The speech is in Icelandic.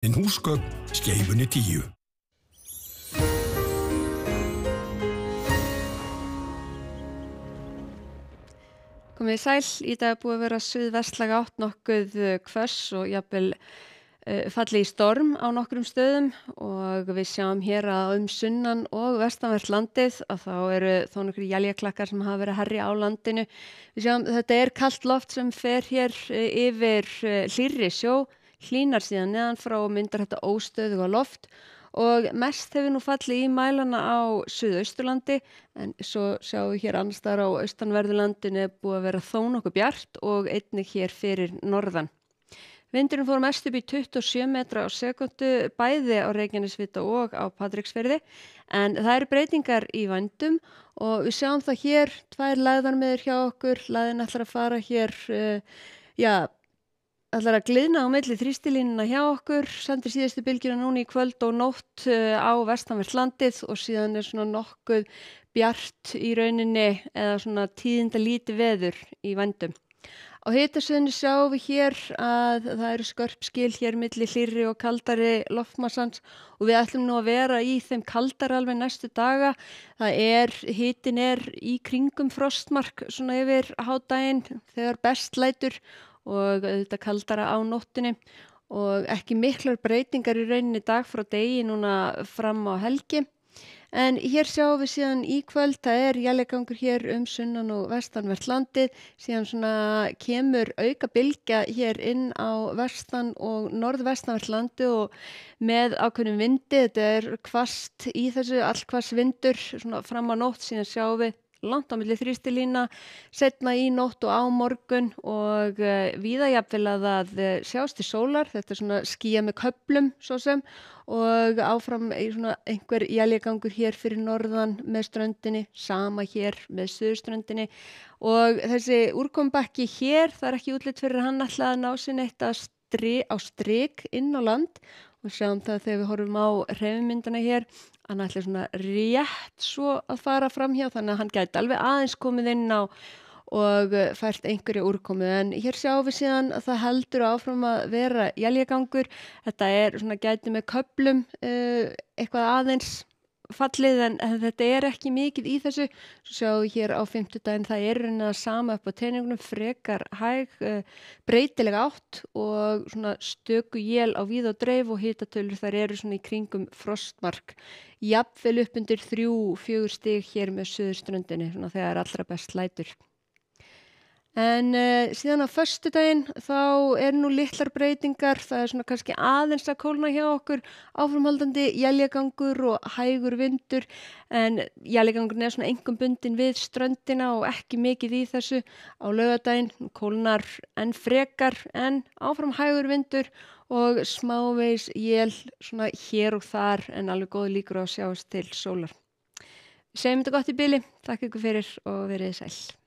En húsgögn Skeifunni 10. Komið þið sæl, í dag er búið að vera suðvestlæg átt nokkuð hvöss og jafnvel falli í storm á nokkrum stöðum og við sjáum hér að sunnan og vestanvert landið að þá eru þó nokkrir éljaklakkar sem hafa verið að herja á landinu. Við sjáum þetta er kalt loft sem fer hér yfir hlýrri sjó, hlýnar síðan neðan frá og myndar þetta óstöðuga loft. Og mest hefur nú fallið í mælana á Suðausturlandi en svo sjáum við hér annars staðar á austanverðurlandinu er búið að vera þó nokkuð bjart og einnig hér fyrir norðan. Vindurinn fór mest upp í 27 metra á sekúndu bæði á Reykjanesvita og á Patreksfirði en það eru breytingar í vændum og við sjáum það hér, tvær lægðarmiðjur hjá okkur, lægðin ætlar að fara hér, ætlar að gliðna á milli þrýstilínuna hjá okkur, sendir síðustu bylgjuna núna í kvöld og nótt á vestanvert landið og síðan er svona nokkuð bjart í rauninni eða svona tíðinda lítið veður í vændum. Á hitasvæðinu sjáum við hér að það eru skörp skil hér milli hlýrri og kaldari loftmassans og við ætlum nú að vera í þeim kaldari alveg næstu daga. Hitinn er í kringum frostmark svona yfir hádaginn þegar best lætur og þetta kaldara á nóttinni og ekki miklar breytingar í rauninni dag frá degi núna fram á helgi. En hér sjáum við síðan í kvöld, það er éljagangur hér sunnan og vestanvert landið, síðan svona kemur auka bylgja hér inn á vestan og norðvestanvert landið og með ákveðnum vindi, þetta er hvasst í þessu, allhvass vindur svona fram á nótt, síðan sjáum við langt á milli þrýstilína, seinna í nótt og á morgun og víða jafnvel að það sjást til sólar, þetta er svona skýja með köflum svo sem og áfram í svona einhver éljagangur hér fyrir norðan með ströndinni, sama hér með suðurströndinni og þessi úrkomubakki hér, það er ekki útlit fyrir hann ætla að ná sér neitt á strik inn á land og sjáum það þegar við horfum á hreyfimyndina hér, hann ætla svona rétt svo að fara fram hjá þannig að hann gæti alveg aðeins komið inn á og fært einhverju úrkomu en hér sjáum við síðan að það heldur áfram að vera éljagangur, þetta er svona gæti með köflum eitthvað aðeins fallið en þetta er ekki mikið í þessu, svo sjáum við hér á fimmtudaginn það er raunin að sama upp á teningunum frekar hæg, breytileg átt og svona stöku él á víð og dreif og hitatölur þær eru svona í kringum frostmark, jafnvel upp undir 3-4 stig hér með suðurströndinni svona þegar allra best lætur. En síðan á föstudaginn þá nú litlar breytingar, það er svona kannski aðeins að kólna hjá okkur, áframhaldandi éljagangur og hægur vindur en éljagangurinn er svona einkum bundinn við ströndina og ekki mikið í þessu. Á laugardaginn kólnar enn frekar en áfram hægur vindur og smávegis él svona hér og þar en alveg góð líkur á að sjást til sólar. Við segjum þetta gott í bili, takk ykkur fyrir og verið sæl.